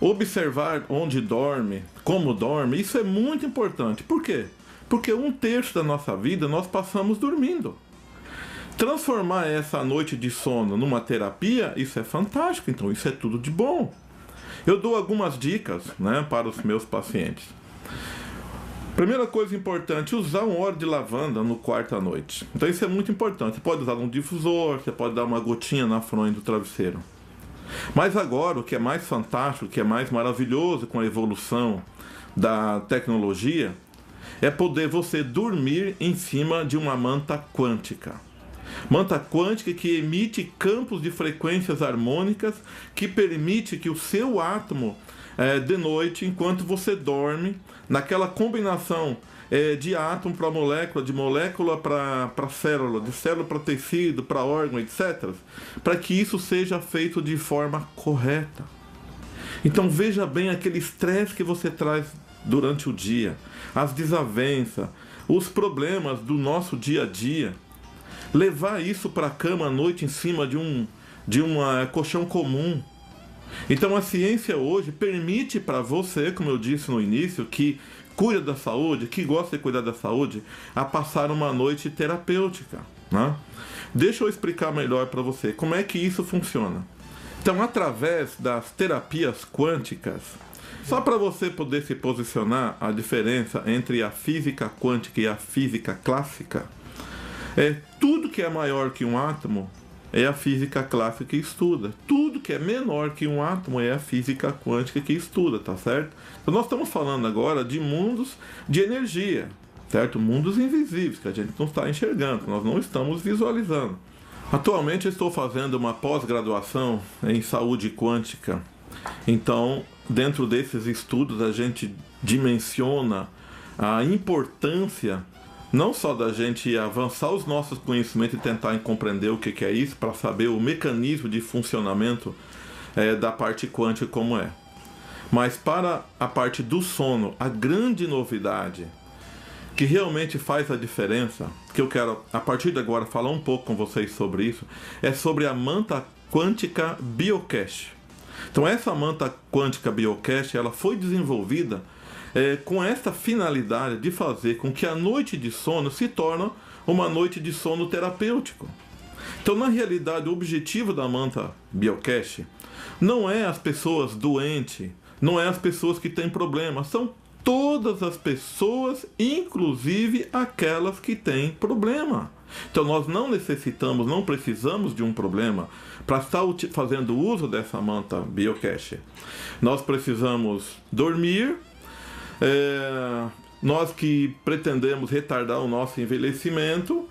observar onde dorme, como dorme, isso é muito importante. Por quê? Porque 1/3 da nossa vida nós passamos dormindo. Transformar essa noite de sono numa terapia, isso é fantástico, então isso é tudo de bom. Eu dou algumas dicas, né, para os meus pacientes. Primeira coisa importante, usar um óleo de lavanda no quarto à noite. Então isso é muito importante. Você pode usar um difusor, você pode dar uma gotinha na fronha do travesseiro. Mas agora, o que é mais fantástico, o que é mais maravilhoso com a evolução da tecnologia, é poder você dormir em cima de uma manta quântica. Manta quântica que emite campos de frequências harmônicas que permite que o seu átomo, de noite, enquanto você dorme, naquela combinação de átomo para molécula, de molécula para célula, de célula para tecido, para órgão, etc., para que isso seja feito de forma correta. Então veja bem aquele estresse que você traz durante o dia, as desavenças, os problemas do nosso dia a dia. Levar isso para a cama à noite em cima de um colchão comum. Então a ciência hoje permite para você, como eu disse no início, que cuida da saúde, que gosta de cuidar da saúde, a passar uma noite terapêutica, né? Deixa eu explicar melhor para você como é que isso funciona. Então, através das terapias quânticas, só para você poder se posicionar a diferença entre a física quântica e a física clássica, tudo que é maior que um átomo é a física clássica que estuda. Tudo que é menor que um átomo é a física quântica que estuda, tá certo? Então nós estamos falando agora de mundos de energia, certo? Mundos invisíveis, que a gente não está enxergando, nós não estamos visualizando. Atualmente eu estou fazendo uma pós-graduação em saúde quântica. Então, dentro desses estudos, a gente dimensiona a importância não só da gente avançar os nossos conhecimentos e tentar compreender o que é isso, para saber o mecanismo de funcionamento da parte quântica como é. Mas para a parte do sono, a grande novidade que realmente faz a diferença, que eu quero a partir de agora falar um pouco com vocês sobre isso, é sobre a manta quântica Biocache. Então essa manta quântica Biocache, ela foi desenvolvida com essa finalidade de fazer com que a noite de sono se torne uma noite de sono terapêutico. Então, na realidade, o objetivo da manta Biocache não é as pessoas doentes, não é as pessoas que têm problemas, são todas as pessoas, inclusive aquelas que têm problema. Então, nós não necessitamos, não precisamos de um problema para estar fazendo uso dessa manta Biocache. Nós precisamos dormir. Nós que pretendemos retardar o nosso envelhecimento,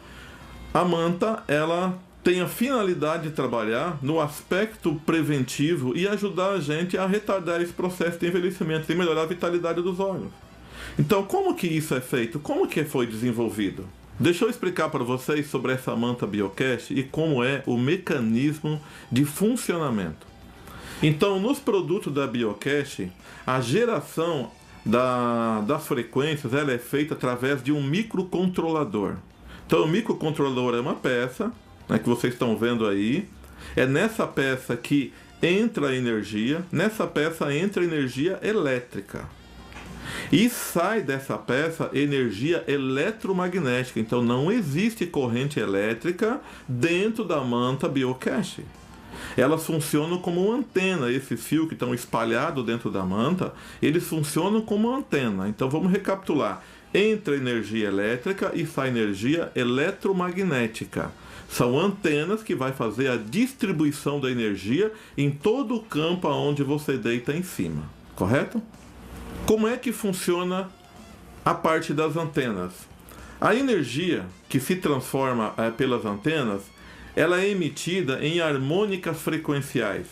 a manta ela tem a finalidade de trabalhar no aspecto preventivo e ajudar a gente a retardar esse processo de envelhecimento e melhorar a vitalidade dos órgãos. Então, como que isso é feito? Como que foi desenvolvido? Deixa eu explicar para vocês sobre essa manta Biocache e como é o mecanismo de funcionamento. Então, nos produtos da Biocache, a geração das frequências ela é feita através de um microcontrolador. Então o microcontrolador é uma peça, né, que vocês estão vendo aí. É nessa peça que entra a energia, nessa peça entra energia elétrica. E sai dessa peça energia eletromagnética. Então não existe corrente elétrica dentro da manta Biocache. Elas funcionam como uma antena. Esses fios que estão espalhados dentro da manta, eles funcionam como uma antena. Então vamos recapitular. Entra energia elétrica e sai energia eletromagnética. São antenas que vai fazer a distribuição da energia em todo o campo onde você deita em cima. Correto? Como é que funciona a parte das antenas? A energia que se transforma pelas antenas, ela é emitida em harmônicas frequenciais.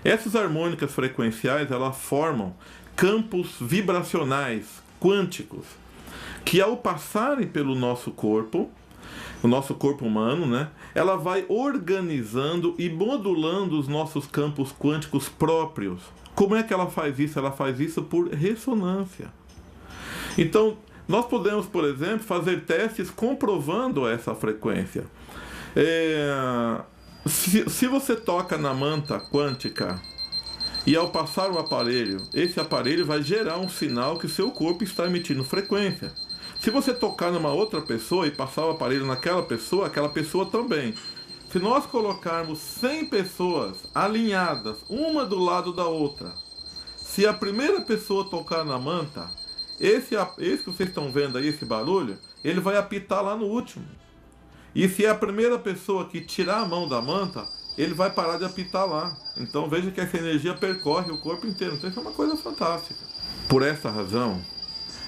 Essas harmônicas frequenciais, elas formam campos vibracionais quânticos, que ao passarem pelo nosso corpo, o nosso corpo humano, né, ela vai organizando e modulando os nossos campos quânticos próprios. Como é que ela faz isso? Ela faz isso por ressonância. Então, nós podemos, por exemplo, fazer testes comprovando essa frequência. Se você toca na manta quântica E ao passar o aparelho, esse aparelho vai gerar um sinal que o seu corpo está emitindo frequência. Se você tocar numa outra pessoa e passar o aparelho naquela pessoa, aquela pessoa também. Se nós colocarmos 100 pessoas alinhadas, uma do lado da outra, se a primeira pessoa tocar na manta, esse que vocês estão vendo aí, esse barulho, ele vai apitar lá no último. E se a primeira pessoa que tirar a mão da manta, ele vai parar de apitar lá. Então veja que essa energia percorre o corpo inteiro. Então isso é uma coisa fantástica. Por essa razão,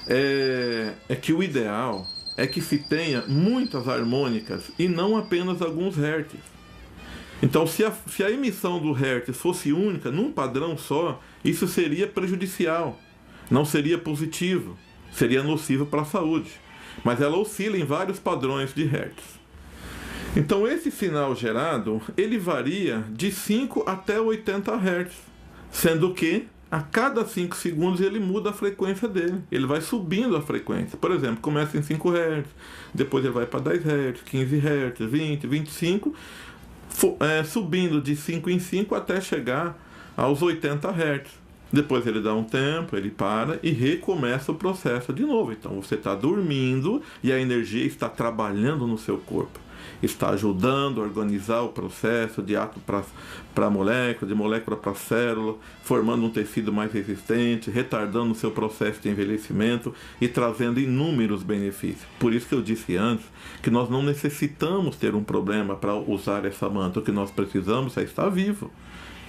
é que o ideal é que se tenha muitas harmônicas e não apenas alguns hertz. Então se a emissão do hertz fosse única, num padrão só, isso seria prejudicial, não seria positivo, seria nocivo para a saúde. Mas ela oscila em vários padrões de hertz. Então esse sinal gerado, ele varia de 5 até 80 Hz, sendo que a cada 5 segundos ele muda a frequência dele, ele vai subindo a frequência. Por exemplo, começa em 5 Hz, depois ele vai para 10 Hz, 15 Hz, 20, 25, subindo de 5 em 5 até chegar aos 80 Hz. Depois ele dá um tempo, ele para e recomeça o processo de novo. Então você está dormindo e a energia está trabalhando no seu corpo. Está ajudando a organizar o processo de átomo para molécula, de molécula para célula, formando um tecido mais resistente, retardando o seu processo de envelhecimento e trazendo inúmeros benefícios. Por isso que eu disse antes que nós não necessitamos ter um problema para usar essa manta. O que nós precisamos é estar vivo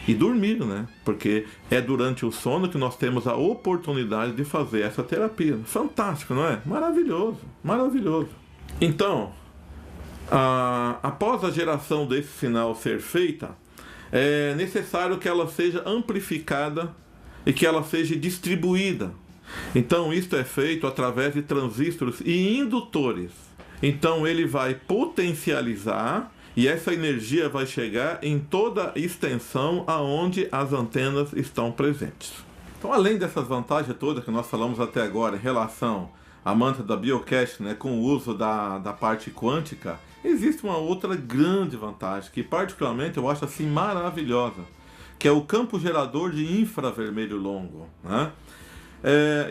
e dormir, né? Porque é durante o sono que nós temos a oportunidade de fazer essa terapia. Fantástico, não é? Maravilhoso, maravilhoso. Então, após a geração desse sinal ser feita, é necessário que ela seja amplificada e que ela seja distribuída. Então isto é feito através de transistores e indutores. Então ele vai potencializar e essa energia vai chegar em toda a extensão aonde as antenas estão presentes. Então, além dessas vantagens todas que nós falamos até agora em relação à manta da Biocast, né, com o uso da parte quântica, existe uma outra grande vantagem, que particularmente eu acho assim maravilhosa, que é o campo gerador de infravermelho longo, né?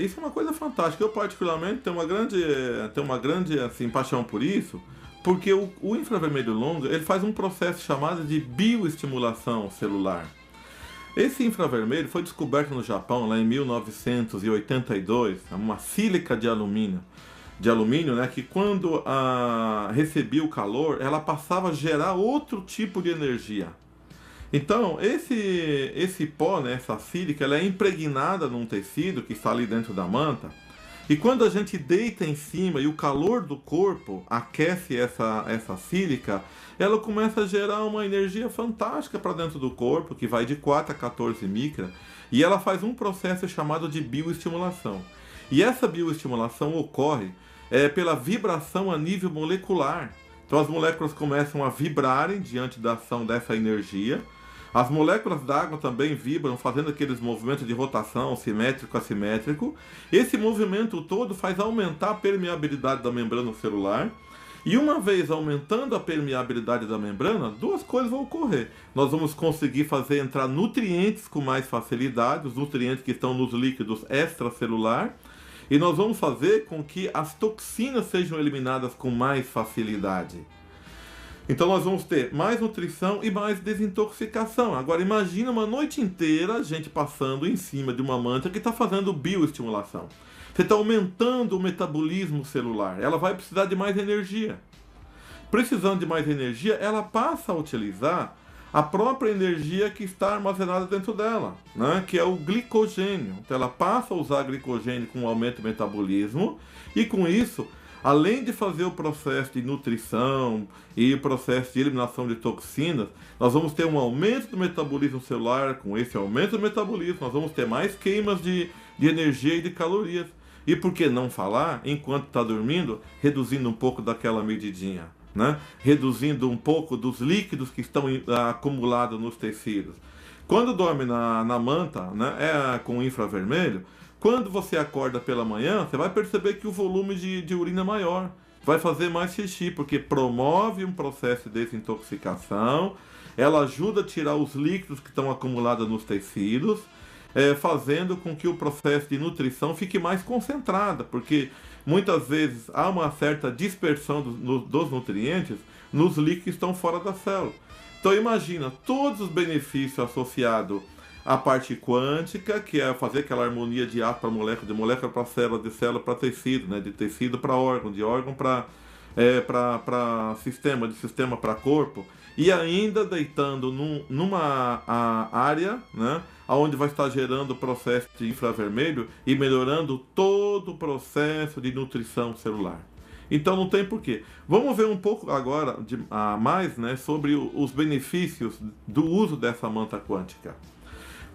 Isso é uma coisa fantástica. Eu particularmente tenho uma grande assim, paixão por isso, porque o infravermelho longo ele faz um processo chamado de bioestimulação celular. Esse infravermelho foi descoberto no Japão lá em 1982, uma sílica de alumínio, né, que quando recebia o calor, ela passava a gerar outro tipo de energia. Então, esse pó, né, essa sílica, ela é impregnada num tecido que está ali dentro da manta, e quando a gente deita em cima e o calor do corpo aquece essa sílica, ela começa a gerar uma energia fantástica para dentro do corpo, que vai de 4 a 14 micra, e ela faz um processo chamado de bioestimulação. E essa bioestimulação ocorre pela vibração a nível molecular. Então as moléculas começam a vibrarem diante da ação dessa energia. As moléculas d'água também vibram, fazendo aqueles movimentos de rotação simétrico-assimétrico. Esse movimento todo faz aumentar a permeabilidade da membrana celular. E uma vez aumentando a permeabilidade da membrana, duas coisas vão ocorrer. Nós vamos conseguir fazer entrar nutrientes com mais facilidade, os nutrientes que estão nos líquidos extracelular, e nós vamos fazer com que as toxinas sejam eliminadas com mais facilidade. Então nós vamos ter mais nutrição e mais desintoxicação. Agora imagina uma noite inteira a gente passando em cima de uma manta que está fazendo bioestimulação. Você está aumentando o metabolismo celular. Ela vai precisar de mais energia. Precisando de mais energia, ela passa a utilizar a própria energia que está armazenada dentro dela, né? Que é o glicogênio. Então ela passa a usar glicogênio com o aumento do metabolismo e com isso, além de fazer o processo de nutrição e o processo de eliminação de toxinas, nós vamos ter um aumento do metabolismo celular. Com esse aumento do metabolismo, nós vamos ter mais queimas de energia e de calorias. E por que não falar, enquanto está dormindo, reduzindo um pouco daquela medidinha, né? Reduzindo um pouco dos líquidos que estão acumulados nos tecidos. Quando dorme na manta, né, com infravermelho, quando você acorda pela manhã, você vai perceber que o volume de urina é maior. Vai fazer mais xixi, porque promove um processo de desintoxicação, ela ajuda a tirar os líquidos que estão acumulados nos tecidos, fazendo com que o processo de nutrição fique mais concentrado, porque muitas vezes há uma certa dispersão dos nutrientes nos líquidos que estão fora da célula. Então imagina todos os benefícios associados à parte quântica, que é fazer aquela harmonia de átomo para molécula, de molécula para célula, de célula para tecido, né? De tecido para órgão, de órgão para sistema, de sistema para corpo, e ainda deitando numa área, né, onde vai estar gerando o processo de infravermelho e melhorando todo o processo de nutrição celular. Então não tem porquê. Vamos ver um pouco agora mais, né, sobre os benefícios do uso dessa manta quântica.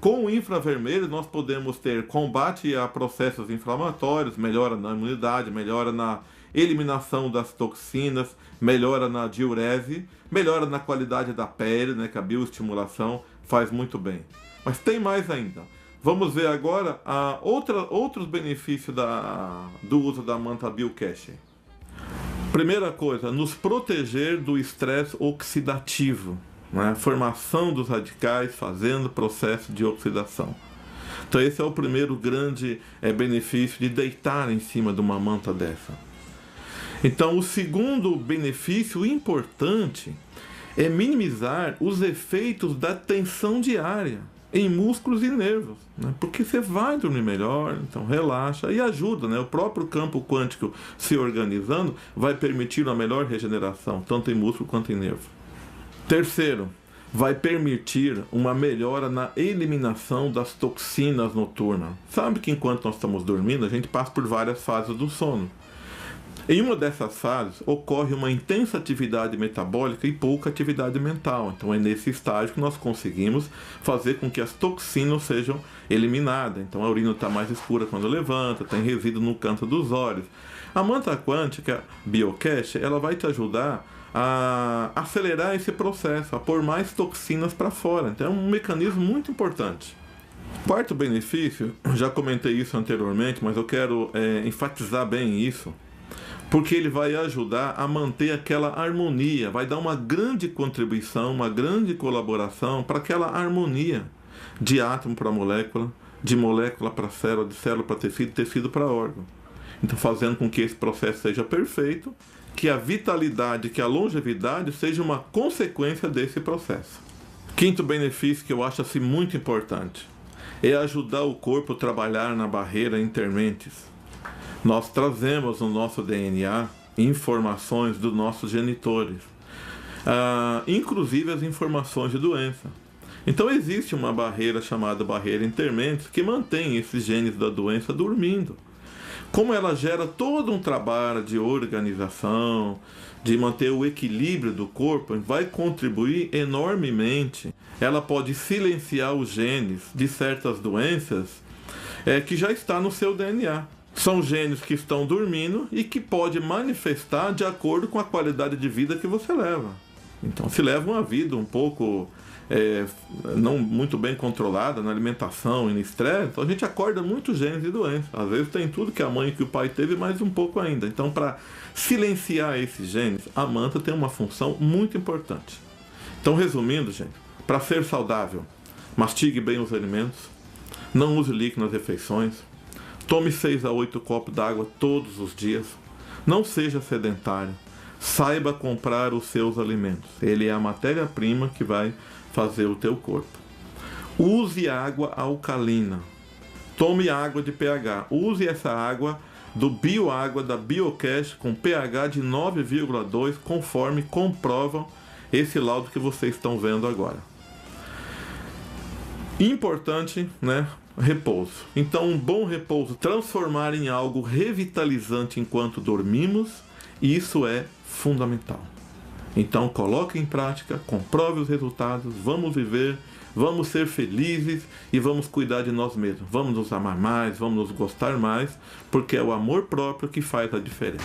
Com o infravermelho nós podemos ter combate a processos inflamatórios, melhora na imunidade, melhora na eliminação das toxinas, melhora na diurese, melhora na qualidade da pele, né, que a bioestimulação faz muito bem. Mas tem mais ainda. Vamos ver agora outros benefícios do uso da manta Biocache. Primeira coisa, nos proteger do estresse oxidativo, né? Formação dos radicais fazendo processo de oxidação. Então esse é o primeiro grande benefício de deitar em cima de uma manta dessa. Então o segundo benefício importante é minimizar os efeitos da tensão diária em músculos e nervos, né? Porque você vai dormir melhor, então relaxa e ajuda, né? O próprio campo quântico se organizando vai permitir uma melhor regeneração, tanto em músculo quanto em nervo. Terceiro, vai permitir uma melhora na eliminação das toxinas noturnas. Sabe que enquanto nós estamos dormindo, a gente passa por várias fases do sono. Em uma dessas fases, ocorre uma intensa atividade metabólica e pouca atividade mental. Então é nesse estágio que nós conseguimos fazer com que as toxinas sejam eliminadas. Então a urina está mais escura quando levanta, tem resíduo no canto dos olhos. A manta quântica Biocache, ela vai te ajudar a acelerar esse processo, a pôr mais toxinas para fora. Então é um mecanismo muito importante. Quarto benefício, já comentei isso anteriormente, mas eu quero enfatizar bem isso, porque ele vai ajudar a manter aquela harmonia, vai dar uma grande contribuição, uma grande colaboração para aquela harmonia de átomo para molécula, de molécula para célula, de célula para tecido, tecido para órgão. Então fazendo com que esse processo seja perfeito, que a vitalidade, que a longevidade seja uma consequência desse processo. Quinto benefício que eu acho assim muito importante é ajudar o corpo a trabalhar na barreira intermentes. Nós trazemos no nosso DNA informações dos nossos genitores, inclusive as informações de doença. Então existe uma barreira chamada barreira intermentes que mantém esses genes da doença dormindo. Como ela gera todo um trabalho de organização, de manter o equilíbrio do corpo, vai contribuir enormemente. Ela pode silenciar os genes de certas doenças que já está no seu DNA. São genes que estão dormindo e que pode manifestar de acordo com a qualidade de vida que você leva. Então, se leva uma vida um pouco não muito bem controlada na alimentação e no estresse, então a gente acorda muitos genes de doença. Às vezes tem tudo que a mãe e que o pai teve, mais um pouco ainda. Então, para silenciar esses genes, a manta tem uma função muito importante. Então, resumindo, gente, para ser saudável, mastigue bem os alimentos, não use líquido nas refeições, tome 6 a 8 copos d'água todos os dias. Não seja sedentário. Saiba comprar os seus alimentos. Ele é a matéria-prima que vai fazer o teu corpo. Use água alcalina. Tome água de pH. Use essa água do Bioágua da Biocache com pH de 9,2, conforme comprovam esse laudo que vocês estão vendo agora. Importante, né? Repouso. Então, um bom repouso, transformar em algo revitalizante enquanto dormimos, isso é fundamental. Então, coloque em prática, comprove os resultados, vamos viver, vamos ser felizes e vamos cuidar de nós mesmos. Vamos nos amar mais, vamos nos gostar mais, porque é o amor próprio que faz a diferença.